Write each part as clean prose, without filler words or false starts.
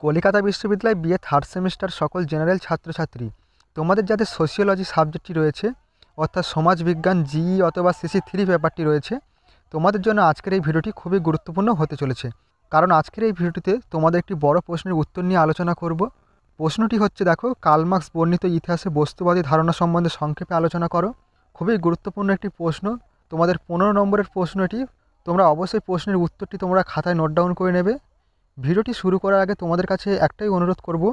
কলকাতা বিশ্ববিদ্যালয় BA third semester সকল general ছাত্রছাত্রী, তোমাদের যাদের সোশিওলজি সাবজেক্টটি রয়েছে, অর্থাৎ সমাজবিজ্ঞান জিই অথবা সিসি 3 পেপারটি রয়েছে, তোমাদের জন্য আজকের এই ভিডিওটি খুবই গুরুত্বপূর্ণ হতে চলেছে। কারণ আজকের এই ভিডিওটিতে তোমাদের একটি বড় প্রশ্নের উত্তর নিয়ে আলোচনা করব। প্রশ্নটি হচ্ছে, দেখো, কার্ল মার্কস বর্ণিত ইতিহাসে বস্তুবাদী ধারণা সম্বন্ধে সংক্ষেপে আলোচনা করো। খুবই গুরুত্বপূর্ণ একটি প্রশ্ন, তোমাদের 15 নম্বরের প্রশ্ন এটি। তোমরা অবশ্যই প্রশ্নের উত্তরটি তোমরা খাতায় নোট ডাউন করে নেবে। ভিডিওটি শুরু করার আগে তোমাদের কাছে একটাই অনুরোধ করব,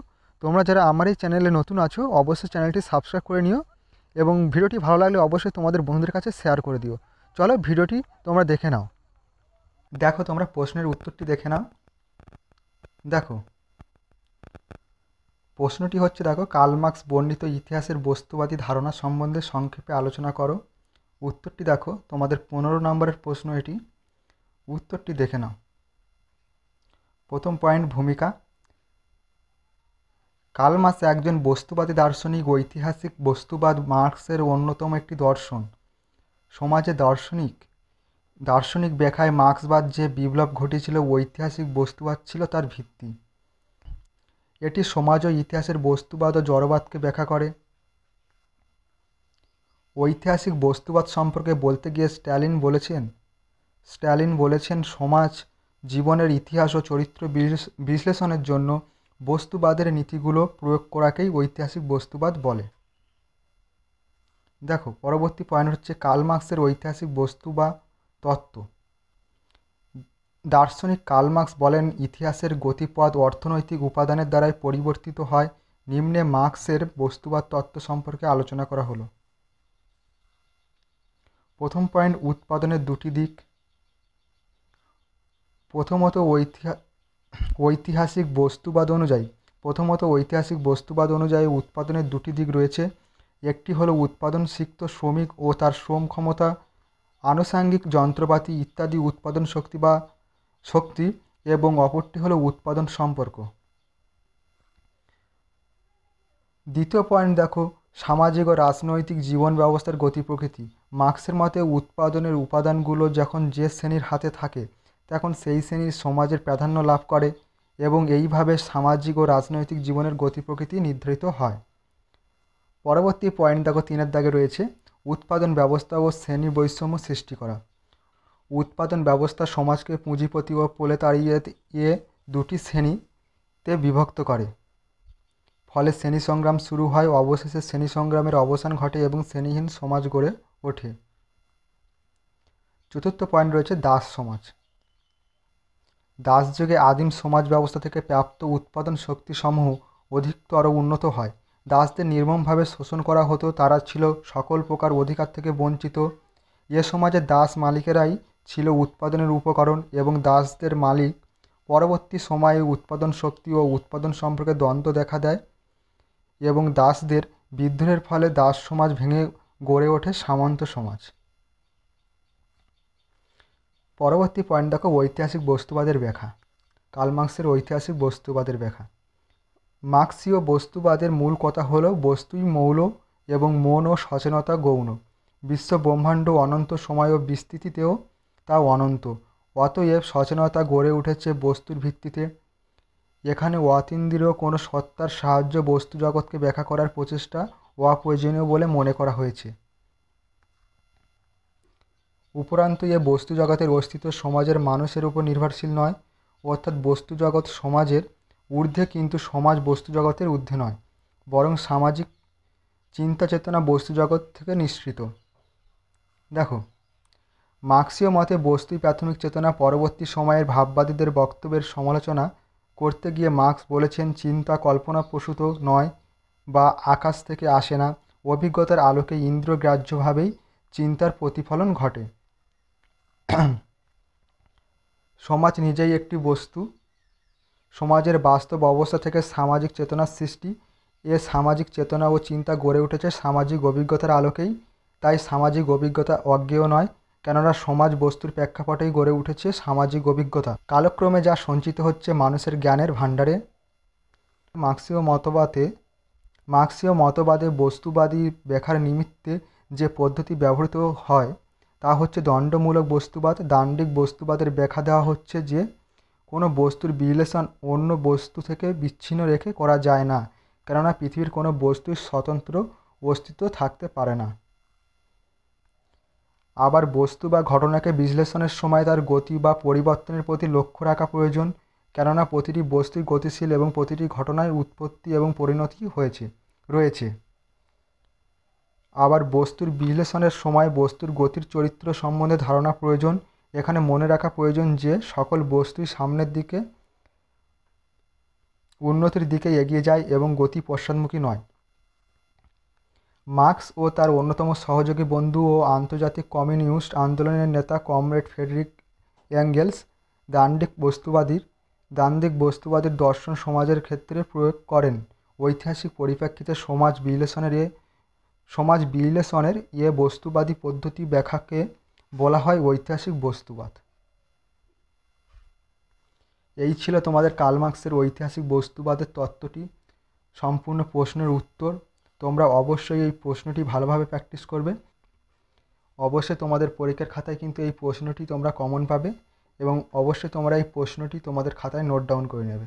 তোমরা যারা আমার এই চ্যানেলে নতুন আছো অবশ্যই চ্যানেলটি সাবস্ক্রাইব করে নিও এবং ভিডিওটি ভালো লাগলে অবশ্যই তোমাদের বন্ধুদের কাছে শেয়ার করে দিও। চলো ভিডিওটি তোমরা দেখে নাও। দেখো, তোমরা প্রশ্নের উত্তরটি দেখে নাও। দেখো, প্রশ্নটি হচ্ছে, দেখো, কার্ল মার্কস বর্ণিত ইতিহাসের বস্তুবাদী ধারণা সম্বন্ধে সংক্ষেপে আলোচনা করো। উত্তরটি দেখো, তোমাদের 15 নম্বরের প্রশ্ন এটি। উত্তরটি দেখে নাও। প্রথম পয়েন্ট, ভূমিকা। কার্ল মার্কস একজন বস্তুবাদী দার্শনিক। ঐতিহাসিক বস্তুবাদ মার্কসের অন্যতম একটি দর্শন। সমাজে দার্শনিক ব্যাখ্যায় মার্ক্সবাদ যে বিপ্লব ঘটিয়েছিল, ঐতিহাসিক বস্তুবাদ ছিল তার ভিত্তি। এটি সমাজ ও ইতিহাসের বস্তুবাদ ও জড়বাদকে ব্যাখ্যা করে। ঐতিহাসিক বস্তুবাদ সম্পর্কে বলতে গিয়ে স্ট্যালিন বলেছেন, সমাজ জীবনের ইতিহাস ও চরিত্র বিশ্লেষণের জন্য বস্তুবাদের নীতিগুলো প্রয়োগ করাকেই ঐতিহাসিক বস্তুবাদ বলে। দেখো, পরবর্তী পয়েন্ট হচ্ছে, কার্ল মার্কসের ঐতিহাসিক বস্তু বা তত্ত্ব। দার্শনিক কার্ল মার্কস বলেন, ইতিহাসের গতিপথ অর্থনৈতিক উপাদানের দ্বারাই পরিবর্তিত হয়। নিম্নে মার্কসের বস্তুবাদ তত্ত্ব সম্পর্কে আলোচনা করা হলো। প্রথম পয়েন্ট, উৎপাদনের দুটি দিক। প্রথমত ঐতিহাসিক বস্তুবাদ অনুযায়ী উৎপাদনের দুটি দিক রয়েছে। একটি হলো উৎপাদন সিক্ত শ্রমিক ও তার শ্রম ক্ষমতা, আনুষাঙ্গিক যন্ত্রপাতি ইত্যাদি উৎপাদন শক্তি, এবং অপরটি হলো উৎপাদন সম্পর্ক। দ্বিতীয় পয়েন্ট, দেখো, সামাজিক ও রাজনৈতিক জীবন ব্যবস্থার গতি প্রকৃতি। মার্কসের মতে উৎপাদনের উপাদানগুলো যখন যে শ্রেণীর হাতে থাকে তখন সেই শ্রেণীর সমাজের প্রাধান্য লাভ করে এবং এইভাবে সামাজিক ও রাজনৈতিক জীবনের গতি প্রকৃতি নির্ধারিত হয়। পরবর্তী পয়েন্ট, দেখো, 3-এর দাগে রয়েছে, উৎপাদন ব্যবস্থা ও শ্রেণী বৈষম্য সৃষ্টি করা। উৎপাদন ব্যবস্থা সমাজকে পুঁজিপতি ও প্রোলেতারিয়েট দুটি শ্রেণীতে বিভক্ত করে। ফলে শ্রেণী সংগ্রাম শুরু হয়, অবশেষে শ্রেণী সংগ্রামের অবসান ঘটে এবং শ্রেণীহীন সমাজ গড়ে ওঠে। চতুর্থ পয়েন্ট রয়েছে, দাস সমাজ। দাসযুগে আদিম সমাজ ব্যবস্থা থেকে প্রাপ্ত উৎপাদন শক্তিসমূহ অধিকতর উন্নত হয়। দাসদের নির্মমভাবে শোষণ করা হতো, তারা ছিল সকল প্রকার অধিকার থেকে বঞ্চিত। এ সমাজে দাস মালিকেরাই ছিল উৎপাদনের উপকরণ এবং দাসদের মালিক। পরবর্তী সময়ে উৎপাদন শক্তি ও উৎপাদন সম্পর্কে দ্বন্দ্ব দেখা দেয় এবং দাসদের বিদ্রোহের ফলে দাস সমাজ ভেঙে গড়ে ওঠে সামন্ত সমাজ। পরবর্তী পয়েন্ট, দেখো, ঐতিহাসিক বস্তুবাদের ব্যাখ্যা। কার্ল মার্কসের ঐতিহাসিক বস্তুবাদের ব্যাখ্যা। মার্ক্সীয় বস্তুবাদের মূল কথা হলো, বস্তুই মৌল এবং মন ও সচেতনতা গৌণ। বিশ্ব ব্রহ্মাণ্ড অনন্ত, সময় ও বিস্তৃতিতেও তা অনন্ত। অতএব সচেতনতা গড়ে উঠেছে বস্তুর ভিত্তিতে। এখানে অতীন্দ্রিয় কোনো সত্তার সাহায্য বস্তু জগৎকে ব্যাখ্যা করার প্রচেষ্টা অপ্রয়োজনীয় বলে মনে করা হয়েছে। উপরন্তু এ বস্তু জগতের অস্তিত্ব সমাজের মানুষের উপর নির্ভরশীল নয়, অর্থাৎ বস্তু জগৎ সমাজের ঊর্ধ্বে কিন্তু সমাজ বস্তু জগতের ঊর্ধ্বে নয়, বরং সামাজিক চিন্তা চেতনা বস্তু জগৎ থেকে নিঃসৃত। দেখো, মার্ক্সীয় মতে বস্তুই প্রাথমিক চেতনা। পরবর্তী সময়ের ভাববাদীদের বক্তব্যের সমালোচনা করতে গিয়ে মার্ক্স বলেছেন, চিন্তা কল্পনাপ্রসূত নয় বা আকাশ থেকে আসে না, অভিজ্ঞতার আলোকে ইন্দ্রিয়গ্রাহ্যভাবেই চিন্তার প্রতিফলন ঘটে। সমাজ নিজেই একটি বস্তু। সমাজের বাস্তব অবস্থা থেকে সামাজিক চেতনার সৃষ্টি। এ সামাজিক চেতনা ও চিন্তা গড়ে উঠেছে সামাজিক অভিজ্ঞতার আলোকেই। তাই সামাজিক অভিজ্ঞতা অজ্ঞেয় নয়, কেননা সমাজ বস্তুর প্রেক্ষাপটেই গড়ে উঠেছে সামাজিক অভিজ্ঞতা। কালক্রমে যা সঞ্চিত হচ্ছে মানুষের জ্ঞানের ভাণ্ডারে। মার্ক্সীয় মতবাদে বস্তুবাদী ব্যাখ্যার নিমিত্তে যে পদ্ধতি ব্যবহৃত হয় তা হচ্ছে দণ্ডমূলক বস্তুবাদ। দাণ্ডিক বস্তুবাদের ব্যাখ্যা দেওয়া হচ্ছে যে কোনো বস্তুর বিশ্লেষণ অন্য বস্তু থেকে বিচ্ছিন্ন রেখে করা যায় না, কেননা পৃথিবীর কোনো বস্তুর স্বতন্ত্র অস্তিত্ব থাকতে পারে না। আবার বস্তু বা ঘটনাকে বিশ্লেষণের সময় তার গতি বা পরিবর্তনের প্রতি লক্ষ্য রাখা প্রয়োজন, কেননা প্রতিটি বস্তুই গতিশীল এবং প্রতিটি ঘটনায় উৎপত্তি এবং পরিণতি রয়েছে। আবার বস্তুর বিশ্লেষণের সময় বস্তুর গতির চরিত্র সম্বন্ধে ধারণা প্রয়োজন। এখানে মনে রাখা প্রয়োজন যে সকল বস্তুই সামনের দিকে উন্নতির দিকে এগিয়ে যায় এবং গতি পশ্চাৎমুখী নয়। মার্কস ও তার অন্যতম সহযোগী বন্ধু ও আন্তর্জাতিক কমিউনিস্ট আন্দোলনের নেতা কমরেড ফ্রেডরিক এঙ্গেলস দ্বান্দ্বিক বস্তুবাদের দর্শন সমাজের ক্ষেত্রে প্রয়োগ করেন। ঐতিহাসিক পরিপ্রেক্ষিতে সমাজ বিশ্লেষণের এ বস্তুবাদী পদ্ধতি ব্যাখ্যাকে বলা হয় ঐতিহাসিক বস্তুবাদ। এই ছিল তোমাদের কার্ল মার্কসের ঐতিহাসিক বস্তুবাদের তত্ত্বটি সম্পূর্ণ প্রশ্নের উত্তর। তোমরা অবশ্যই এই প্রশ্নটি ভালোভাবে প্র্যাকটিস করবে। অবশ্যই তোমাদের পরীক্ষার খাতায় কিন্তু এই প্রশ্নটি তোমরা কমন পাবে এবং অবশ্যই তোমরা এই প্রশ্নটি তোমাদের খাতায় নোট ডাউন করে নেবে।